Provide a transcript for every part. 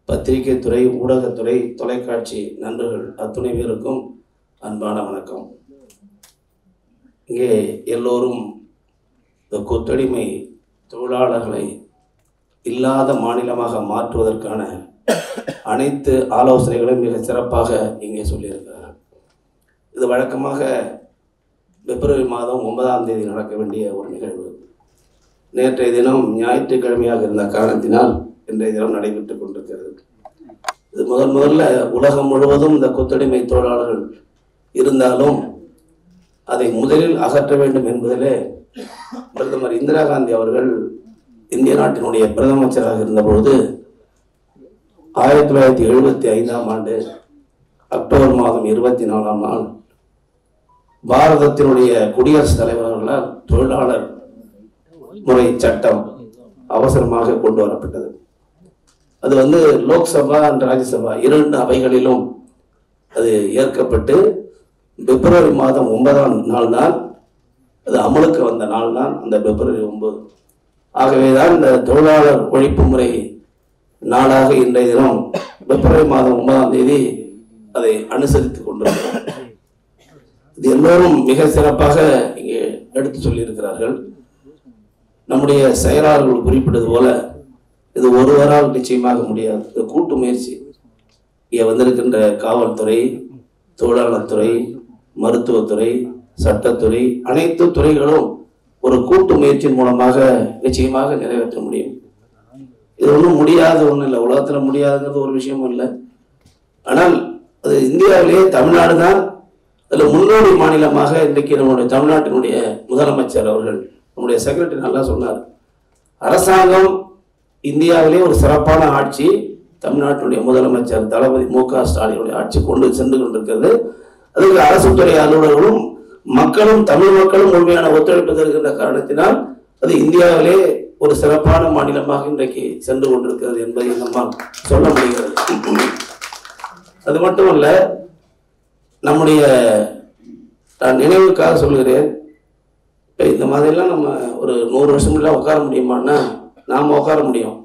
பத்திரிகை துறை, ஊடகத்துறை, தொலைக்காட்சி நண்பர்கள் அத்துணை பேருக்கும் அன்பான வணக்கம். இங்கே எல்லோரும் இந்த கொத்தடிமை தொழிலாளர்களை இல்லாத மாநிலமாக மாற்றுவதற்கான அனைத்து ஆலோசனைகளும் மிக சிறப்பாக இங்கே சொல்லியிருக்கிறார்கள். இது வழக்கமாக பிப்ரவரி மாதம் 9ஆம் தேதி நடக்க வேண்டிய ஒரு நிகழ்வு. நேற்றைய தினம் ஞாயிற்றுக்கிழமையாக இருந்த காரணத்தினால் இன்றைய தினம் நடைபெற்றுக் கொண்டிருக்கிறது. இது முதல்ல உலகம் முழுவதும் இந்த கொத்தடிமை தொழிலாளர்கள் இருந்தாலும் அதை முதலில் அகற்ற வேண்டும் என்பதிலே பிரதமர் இந்திரா காந்தி அவர்கள் இந்திய நாட்டினுடைய பிரதமராக இருந்தபொழுது 1975ஆம் ஆண்டு அக்டோபர் மாதம் 24ஆம் நாள் பாரதத்தினுடைய குடியரசுத் தலைவர் அவர்களால் தொழிலாளர் முறை சட்டம் அவசரமாக கொண்டு வரப்பட்டது. அது லோக்சபா அண்ட் ராஜ்யசபா 2 அவைகளிலும் அது ஏற்கப்பட்டு பிப்ரவரி மாதம் 9ஆம் நாள் தான் அது அமலுக்கு வந்த நாள் தான் அந்த பிப்ரவரி 9. ஆகவேதான் இந்த தொழிலாளர் ஒழிப்பு முறை நாளாக இன்றைய தினம் பிப்ரவரி மாதம் 9ஆம் தேதி அதை அனுசரித்துக் கொண்டிருக்கிறோம். இது எல்லோரும் மிக சிறப்பாக இங்கே எடுத்து சொல்லியிருக்கிறார்கள். நம்முடைய செயலாளர்கள் குறிப்பிட்டது போல இது ஒருவரால் நிச்சயமாக முடியாது. இது கூட்டு முயற்சி. இங்கே வந்திருக்கின்ற காவல்துறை, தொழிலாளர் துறை, மருத்துவத்துறை, சட்டத்துறை, அனைத்து துறைகளும் ஒரு கூட்டு முயற்சியின் மூலமாக நிச்சயமாக நிறைவேற்ற முடியும். இது ஒன்றும் முடியாத ஒன்றும் இல்லை, உலகத்தில் முடியாதுங்கிறது ஒரு விஷயமும் இல்லை. ஆனால் அது இந்தியாவிலேயே தமிழ்நாடு தான் அதில் முன்னோடி மாநிலமாக இன்றைக்கு நம்முடைய தமிழ்நாட்டினுடைய முதலமைச்சர் அவர்கள், நம்முடைய செக்ரட்டரி நல்லா சொன்னார். அரசாங்கம் இந்தியாவிலே ஒரு சிறப்பான ஆட்சி தமிழ்நாட்டினுடைய முதலமைச்சர் தளபதி மு.க. ஸ்டாலினுடைய ஆட்சி கொண்டு சென்று கொண்டிருக்கிறது. அதுக்கு அரசு துறை அலுவலர்களும் மக்களும் தமிழ் மக்களும் முழுமையான ஒத்துழைப்பு தருகின்ற காரணத்தினால் அது இந்தியாவிலே ஒரு சிறப்பான மாநிலமாக இன்றைக்கு சென்று கொண்டிருக்கிறது என்பதை நம்மால் சொல்ல முடிகிறது. அது மட்டுமல்ல, நம்முடைய நான் நினைவுக்காக சொல்கிறேன், இப்போ இந்த மாதிரிலாம் நம்ம ஒரு 100 வருஷம் முன்னாடி உட்கார முடியுமான்னா நாம் உட்கார முடியும்.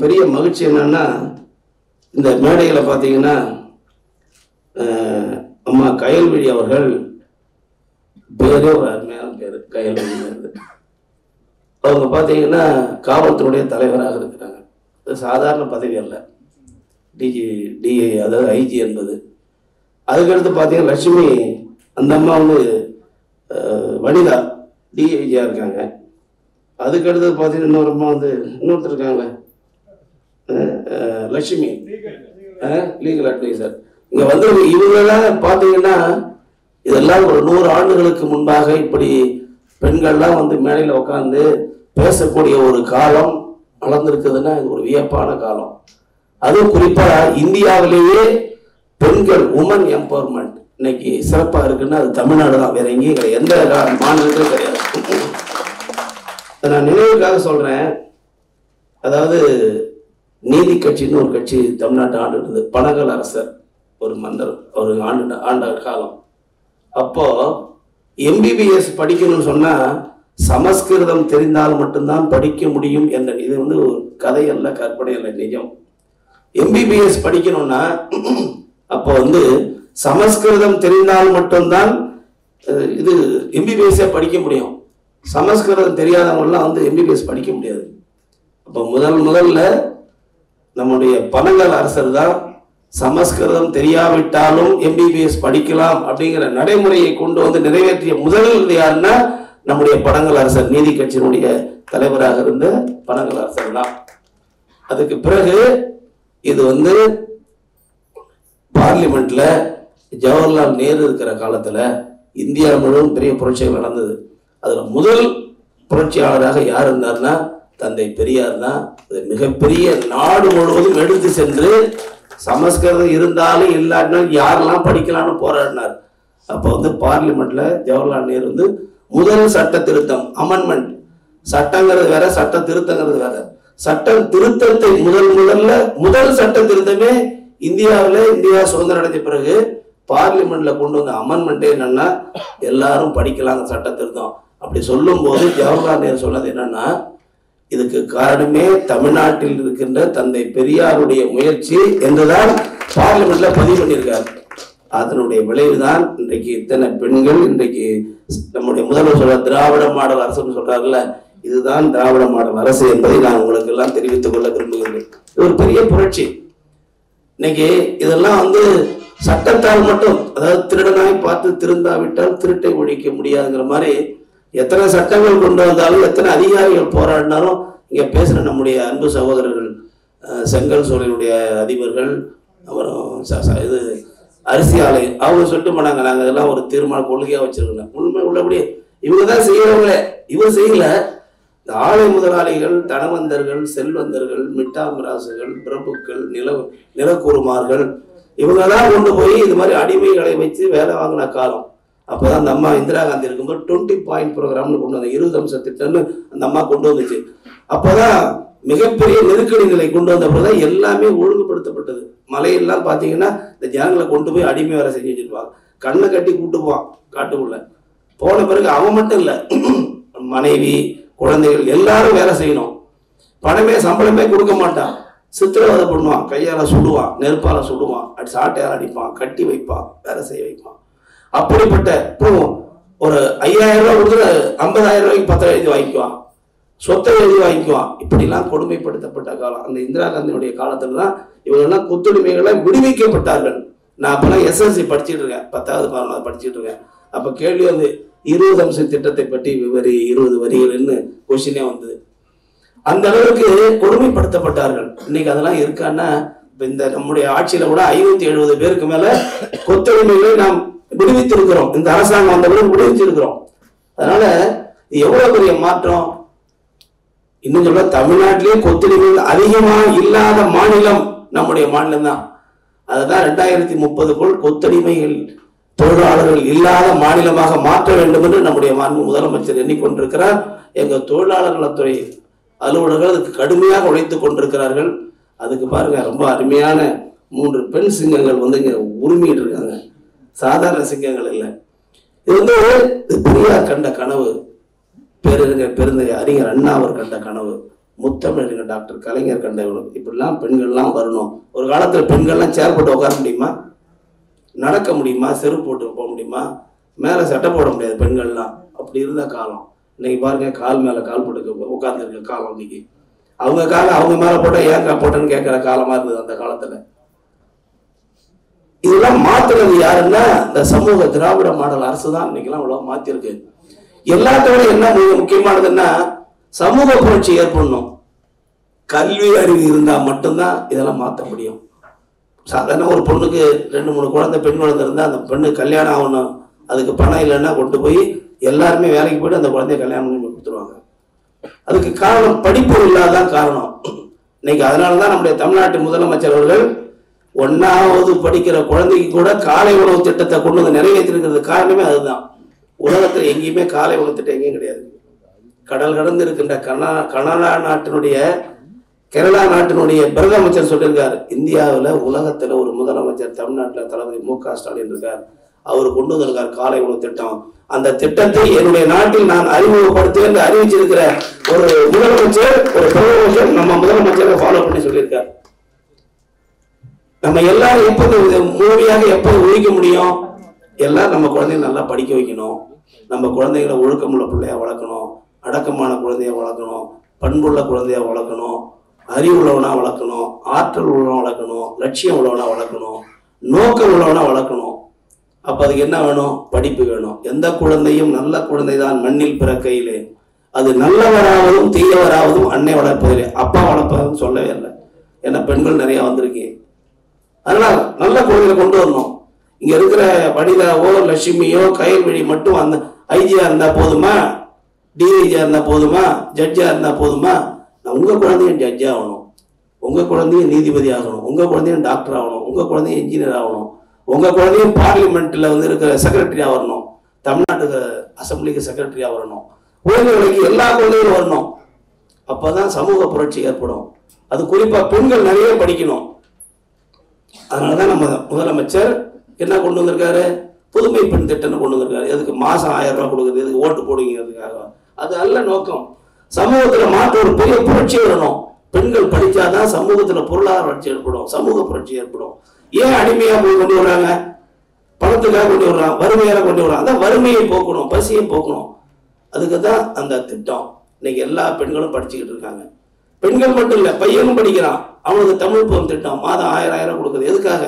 பெரிய மகிழ்ச்சி என்னன்னா, இந்த மேடையில் பார்த்தீங்கன்னா அம்மா கயல்விழி அவர்கள், பேரே ஒரு அருமையான பேர் கயல்விழி. அவங்க பார்த்தீங்கன்னா காவல்துறையுடைய தலைவராக இருக்கிறாங்க. அது சாதாரண பதவி அல்ல, டிஐ அதாவது ஐஜி என்பது. அதுக்கடுத்து பார்த்தீங்கன்னா லட்சுமி, அந்த அம்மா வனிதா டிஐஜியாக இருக்காங்க. அதுக்கடுத்து பார்த்தீங்கன்னா இன்னொரு அம்மா இன்னொருத்தர் இருக்காங்க, லட்சுமி லீகல் அட்வைசர். இங்கே இவங்கெல்லாம் பார்த்தீங்கன்னா இதெல்லாம் ஒரு 100 ஆண்டுகளுக்கு முன்பாக இப்படி பெண்கள்லாம் மேடையில் உட்காந்து பேசக்கூடிய ஒரு காலம் வளர்ந்துருக்குதுன்னா இது ஒரு வியப்பான காலம். அதுவும் குறிப்பாக இந்தியாவிலேயே பெண்கள் உமன் எம்பவர்மெண்ட் இன்னைக்கு சிறப்பாக இருக்குன்னா அது தமிழ்நாடு தான், வேற எங்கேயும் கிடையாது, எந்த மாநிலத்திலும் கிடையாது. நான் நினைவுக்காக சொல்றேன். அதாவது நீதி கட்சின்னு ஒரு கட்சி தமிழ்நாட்டை ஆண்டு இருந்தது. பனகல் அரசர் ஒரு மன்னர் ஒரு ஆண்ட காலம். அப்போ எம்பிபிஎஸ் படிக்கணும்னு சொன்னா சமஸ்கிருதம் தெரிந்தால் மட்டும்தான் படிக்க முடியும் என்ற, இது ஒரு கதை அல்ல, கற்பனை அல்ல, நிஜம். எம்பிபிஎஸ் படிக்கணும்னா அப்போ சமஸ்கிருதம் தெரிந்தால் மட்டும்தான் இது எம்பிபிஎஸ் படிக்க முடியும். சமஸ்கிருதம் தெரியாதவங்கலாம் எம்பிபிஎஸ் படிக்க முடியாது. அப்போ முதல்ல நம்முடைய பனகல் அரசர் தான் சமஸ்கிருதம் தெரியாவிட்டாலும் எம்பிபிஎஸ் படிக்கலாம் அப்படிங்கிற நடைமுறையை கொண்டு நிறைவேற்றிய முதல் யாருன்னா நம்முடைய பனகல் அரசர், நீதி கட்சியினுடைய தலைவராக இருந்த பனகல் அரசர் தான். அதுக்கு பிறகு இது பார்லிமெண்ட்ல ஜவஹர்லால் நேரு இருக்கிற காலத்துல இந்தியா முழுவதும் பெரிய புரட்சிகள் நடந்தது. அதுல முதல் புரட்சியாளராக யார் இருந்தார்னா தந்தை பெரியார் தான். மிகப்பெரிய நாடு முழுவதும் எடுத்து சென்று சமஸ்கிருதம் இருந்தாலும் இல்லாட்டினாலும் யாரெல்லாம் படிக்கலாம்னு போராடினார். அப்போ பார்லிமெண்ட்ல ஜவஹர்லால் நேரு முதல் சட்ட திருத்தம், அமெண்ட்மெண்ட், சட்டங்கிறது வேற, சட்ட திருத்தங்கிறது வேற. சட்ட திருத்தத்தை முதல் சட்ட திருத்தமே இந்தியா சுதந்திரம் அடைந்த பிறகு பார்லிமெண்ட்ல கொண்டு வந்த அமெண்ட்மெண்ட்டே என்னன்னா எல்லாரும் படிக்கலாம் சட்ட திருத்தம். அப்படி சொல்லும் போது ஜவஹர்லால் நேரு சொன்னது என்னன்னா, இதுக்கு காரணமே தமிழ்நாட்டில் இருக்கின்ற தந்தை பெரியாருடைய முயற்சி என்றுதான் பார்லிமெண்ட்ல பதிவு பண்ணியிருக்காரு. அதனுடைய விளைவுதான் இன்றைக்கு இத்தனை பெண்கள் இன்றைக்கு நம்முடைய முதல்வர் சொல்ற திராவிட மாடல் அரசுன்னு சொல்றாருல்ல, இதுதான் திராவிட மாடல் அரசு என்பதை நான் உங்களுக்கு எல்லாம் தெரிவித்துக் கொள்ள விரும்புகிறேன். இது ஒரு பெரிய புரட்சி. இன்னைக்கு இதெல்லாம் வந்து சட்டத்தால் மட்டும், அதாவது திருடனாய் பார்த்து திருந்தாவிட்டால் திருட்டை ஒழிக்க முடியாதுங்கிற மாதிரி எத்தனை சட்டங்கள் கொண்டு வந்தாலும் எத்தனை அதிகாரிகள் போராடினாலும் இங்க பேசுற நம்முடைய அன்பு சகோதரர்கள் செங்கல் சோலையினுடைய அதிபர்கள், அப்புறம் இது அரிசி ஆலை, அவங்க சொல்லிட்டு போனாங்க நாங்க இதெல்லாம் ஒரு தீர்மான கொள்கையா வச்சிருக்கோம். உண்மை உள்ளபடி இவங்க தான் செய்யறவங்களே. இவர் செய்யல. இந்த ஆலை முதலாளிகள், தனவந்தர்கள், செல்வந்தர்கள், மிட்டாமிராசுகள், பிரபுக்கள், நிலக்குருமார்கள் இவங்கதான் கொண்டு போய் இது மாதிரி அடிமைகளை வச்சு வேலை வாங்கின காலம். அப்போதான் அந்த அம்மா இந்திரா காந்தி இருக்கும்போது 20 பாயிண்ட் ப்ரோக்ராம்னு கொண்டு வந்த 20 அம்ச திட்டம்னு அந்த அம்மா கொண்டு வந்துச்சு. அப்போதான் மிகப்பெரிய நெருக்கடி நிலை கொண்டு வந்த பிறகுதான் எல்லாமே ஒழுங்குபடுத்தப்பட்டது. மலையெல்லாம் பார்த்தீங்கன்னா இந்த ஜனங்களை கொண்டு போய் அடிமை வேலை செஞ்சு வச்சிருப்பாங்க. கண்ணை கட்டி கூட்டு போவான் காட்டுக்குள்ள. போன பிறகு அவன் மட்டும் இல்லை, மனைவி குழந்தைகள் எல்லாரும் வேலை செய்யணும். பணமே சம்பளமே கொடுக்க மாட்டான். சித்திரவதை பண்ணுவான், கையால சுடுவான், நெருப்பால சுடுவான், சாட்டையால் அடிப்பான், கட்டி வைப்பான், வேலை செய்ய வைப்பான். அப்படிப்பட்ட ஒரு 5000 ரூபாய் கொடுத்து 50,000 ரூபாய்க்கு பத்திரம் எழுதி வாங்கிக்குவான், சொத்தை எழுதி வாங்கிக்குவான். இப்படிலாம் கொடுமைப்படுத்தப்பட்ட காலம். அந்த இந்திரா காந்தியுடைய காலத்துல தான் இவங்கெல்லாம் கொத்துரிமைகளை விடுவிக்கப்பட்டார்கள். நான் அப்பெல்லாம் SSLC படிச்சுட்டு இருக்கேன், 10வது 11வது படிச்சுட்டு இருக்கேன். அப்ப கேள்வி வந்து 20 அம்ச திட்டத்தை பற்றி விவரி 20 வரிகள்னு கொஸ்டினே வந்தது. அந்த அளவுக்கு கொடுமைப்படுத்தப்பட்டார்கள். இன்னைக்கு அதெல்லாம் இருக்கான்னா இந்த நம்முடைய ஆட்சியில கூட 570 பேருக்கு மேல கொத்துரிமைகளை நாம் விடுவித்திருக்கிறோம். இந்த அரசாங்கம் வந்த பிறகு விடுவிச்சிருக்கிறோம். அதனால எவ்வளவு பெரிய மாற்றம். இன்னும் சொல்ல தமிழ்நாட்டிலேயே கொத்துரிமைகள் அதிகமா இல்லாத மாநிலம் நம்முடைய மாநிலம் தான். அதுதான் 2030க்குள் கொத்தடிமைகள் தொழிலாளர்கள் இல்லாத மாநிலமாக மாற்ற வேண்டும் என்று நம்முடைய முதலமைச்சர் எண்ணிக்கொண்டிருக்கிறார். எங்க தொழிலாளர் நலத்துறை அலுவலர்கள் அதுக்கு கடுமையாக உழைத்துக் கொண்டிருக்கிறார்கள். அதுக்கு பாருங்க, ரொம்ப அருமையான 3 பெண் சிங்கங்கள் வந்து இங்க உரிமையிட்டு இருக்காங்க. சாதாரண சிங்கங்கள் இல்லை. இது வந்து பெரியார் கண்ட கனவு, பெருந்தகை அறிஞர் அண்ணா அவர் கண்ட கனவு, முத்தமிழறிஞர் டாக்டர் கலைஞர் கண்ட கனவு. இப்படிலாம் பெண்கள்லாம் வரணும். ஒரு காலத்துல பெண்கள்லாம் சேர் போட்டு உட்கார முடியுமா? நடக்க முடியுமா? செருப்பு போட்டு போக முடியுமா? மேல சட்டை போட முடியாது பெண்கள்லாம். அப்படி இருந்த காலம். இன்னைக்கு பாருங்க, கால் மேல கால் போட்டு உட்கார்ந்து இருக்க காலம். இன்னைக்கு அவங்க காலம் அவங்க மேல போட்டா ஏன் போட்டேன்னு கேட்கிற காலமா இருந்தது அந்த காலத்துல. இதெல்லாம் மாத்துறது யாருன்னா இந்த சமூக திராவிட மாடல் அரசு தான் இன்னைக்கெல்லாம் அவ்வளவு மாத்திருக்கு. எல்லாத்தோட என்ன முக்கியமானதுன்னா சமூக புரட்சி ஏற்படணும். கல்வி அறிவு இருந்தா மட்டும்தான் இதெல்லாம் மாற்ற முடியும். சாதாரண ஒரு பொண்ணுக்கு 2-3 குழந்தை, பெண் குழந்தை இருந்தா அந்த பெண்ணு கல்யாணம் ஆகணும், அதுக்கு பணம் இல்லைன்னா கொண்டு போய் எல்லாருமே வேலைக்கு போயிட்டு அந்த குழந்தைய கல்யாணம் பண்ணி கொடுத்துருவாங்க. அதுக்கு காரணம் படிப்பு இல்லாதான் காரணம். இன்னைக்கு அதனாலதான் நம்முடைய தமிழ்நாட்டு முதலமைச்சர் அவர்கள் 1வது படிக்கிற குழந்தைக்கு கூட காலை உணவு திட்டத்தை கொண்டு வந்து நிறைவேற்றிருக்கிறது. காரணமே அதுதான். உலகத்துல எங்கேயுமே காலை உணவு திட்டம் எங்கேயும் கிடையாது. கடல் கடந்து இருக்கின்ற கேரளா நாட்டினுடைய பிரதமர் சொல்லியிருக்காரு, இந்தியாவில் உலகத்துல ஒரு முதலமைச்சர் தமிழ்நாட்டில் தளபதி மு.க. ஸ்டாலின் இருக்கார், அவர் கொண்டு வந்திருக்கார் காலை உணவு திட்டம். அந்த திட்டத்தை என்னுடைய நாட்டில் நான் அறிமுகப்படுத்துவேன் அறிவிச்சிருக்கிற ஒரு முதலமைச்சர், ஒரு பிரதமர் நம்ம முதலமைச்சரை ஃபாலோ பண்ணி சொல்லியிருக்கார். நம்ம எல்லாரும் எப்போது முழுமையாக எப்போது ஒழிக்க முடியும்? எல்லாம் நம்ம குழந்தைங்க நல்லா படிக்க வைக்கணும். நம்ம குழந்தைகளை ஒழுக்கமுள்ள பிள்ளையா வளர்க்கணும், அடக்கமான குழந்தைய வளர்க்கணும், பண்புள்ள குழந்தைய வளர்க்கணும், அறிவுள்ளவனா வளர்க்கணும், ஆற்றல் உள்ளவனா வளர்க்கணும், லட்சியம் உள்ளவனா வளர்க்கணும், நோக்கம் உள்ளவனா வளர்க்கணும். அப்ப அதுக்கு என்ன வேணும்? படிப்பு வேணும். எந்த குழந்தையும் நல்ல குழந்தை தான் மண்ணில் பிறக்கையிலே, அது நல்லவராவதும் தீயவராவதும் அன்னை வளர்ப்பதில்லை, அப்பா வளர்ப்பதுன்னு சொல்லவே இல்லை. ஏன்னா பெண்கள் நிறைய வந்திருக்கு. அதனால நல்ல குழந்தைகளை கொண்டு வரணும். இங்க இருக்கிற வனிதாவோ லட்சுமியோ கயல்வெளி மட்டும் அந்த ஐஜியா இருந்தா போதுமா? டிஐஜியா இருந்தா போதுமா? ஜட்ஜா இருந்தா போதுமா? உங்க குழந்தையும் ஜட்ஜ் ஆகணும், உங்க குழந்தையும் நீதிபதி ஆகணும், உங்க குழந்தையும் டாக்டர் ஆகணும், உங்க குழந்தையும் இன்ஜினியர் ஆகணும், உங்க குழந்தையும் பார்லிமெண்ட்ல வந்து இருக்கிற செக்ரட்டரியா வரணும், தமிழ்நாட்டுக்கு அசம்பிளிக்கு செக்ரட்டரியா வரணும், குழந்தைகளுக்கு எல்லா குழந்தைகளும் வரணும். அப்பதான் சமூக புரட்சி ஏற்படும். அது குறிப்பா பெண்கள் நிறைய படிக்கணும். அதனாலதான் நம்ம முதலமைச்சர் என்ன கொண்டு வந்திருக்காரு? புதுமை பெண் திட்டம்னு கொண்டு வந்திருக்காரு. எதுக்கு? மாசம் 1000 ரூபாய் கொடுக்குறது, எதுக்கு? ஓட்டு போடுங்கிறதுக்காக. அது நல்ல நோக்கம். சமூகத்துல மாற்ற ஒரு பெரிய புரட்சி வரணும். பெண்கள் படிச்சாதான் சமூகத்துல பொருளாதார வளர்ச்சி ஏற்படும், சமூக புரட்சி ஏற்படும். ஏன் அடிமையா போய் கொண்டு வர்றாங்க? பணத்துக்காக கொண்டு வர்றாங்க, வறுமையால கொண்டு வர்றாங்க. அதான் வறுமையை போக்கணும், பசியை போக்கணும். அதுக்கு தான் அந்த திட்டம். இன்னைக்கு எல்லா பெண்களும் படிச்சுக்கிட்டு இருக்காங்க. பெண்கள் மட்டும் இல்ல, பையனும் படிக்கிறான். அவனுக்கு தமிழ் புலம் திட்டம் மாதம் 1000 கொடுக்குது. எதுக்காக?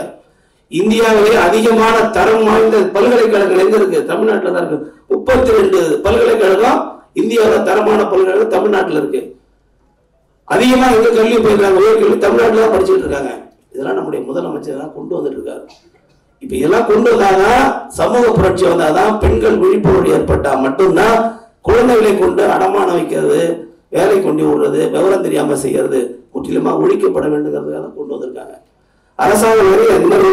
இந்தியாவிலே அதிகமான தரம் வாய்ந்த பல்கலைக்கழகங்கள் எங்க இருக்கு? தமிழ்நாட்டில் தான் இருக்கு. 32 பல்கலைக்கழகம் இந்தியாவில் தரமான பல்கலைக்கழகம் தமிழ்நாட்டில் இருக்கு. அதிகமா எங்க கல்வி போயிருக்காங்க, உயர்கல்வி தமிழ்நாட்டில் தான் படிச்சுட்டு இருக்காங்க. இதெல்லாம் நம்முடைய முதலமைச்சர் கொண்டு வந்துட்டு இருக்காரு. இப்ப இதெல்லாம் கொண்டு வந்தாதான் சமூக புரட்சி வந்தாதான், பெண்கள் விழிப்புணர்வு ஏற்பட்டா மட்டும்தான் குழந்தைகளை கொண்டு அடமானம் வைக்கிறது, வேலை கொண்டு விடுறது, விவரம் தெரியாம செய்யறது முற்றிலுமா ஒழிக்கப்பட வேண்டுங்கிறதுக்காக கொண்டு வந்திருக்காங்க. அரசாங்கம் நிறைய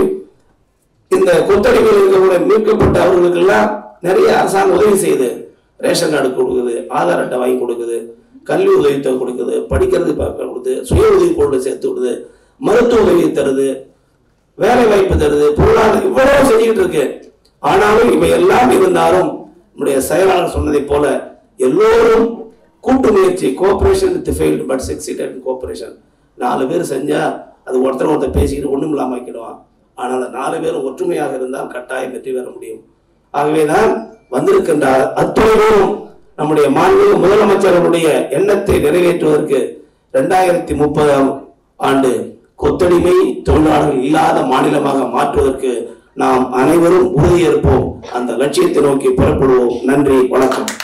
இந்த கொத்தடிமையில் இருக்கக்கூடிய மீட்கப்பட்ட அவர்களுக்கெல்லாம் நிறைய அரசாங்கம் உதவி செய்யுது. ரேஷன் கார்டு கொடுக்குது, ஆதார் அட்டை வாங்கி கொடுக்குது, கல்வி உதவித்தொகை கொடுக்குது, படிக்கிறது கொடுக்குது, சுய உதவி பொருள் சேர்த்து விடுது, மருத்துவ உதவி தருது, வேலை வாய்ப்பு தருது, பொருளாதாரம் இவ்வளவு செஞ்சுக்கிட்டு இருக்கு. ஆனாலும் இவை எல்லாம் இருந்தாலும் நம்முடைய செயலாளர் சொன்னதை போல எல்லோரும் கூட்டு முயற்சி, cooperation with failed but succeeded in cooperation. 4 பேர் செஞ்சா அது ஒருத்தர் பேசிக்கிட்டு ஒண்ணும் இல்லாம ஆக்கிடுவான். ஆனால் அந்த 4 பேரும் ஒற்றுமையாக இருந்தால் கட்டாயம் வெற்றி பெற முடியும். ஆகவேதான் வந்திருக்கின்ற அத்தனை பேரும் நம்முடைய மாண்புமிகு முதலமைச்சர்களுடைய எண்ணத்தை நிறைவேற்றுவதற்கு 2030ஆம் ஆண்டு கொத்தடிமை தொழிலாளர்கள் இல்லாத மாநிலமாக மாற்றுவதற்கு நாம் அனைவரும் உறுதியேற்போம். அந்த லட்சியத்தை நோக்கி புறப்படுவோம். நன்றி, வணக்கம்.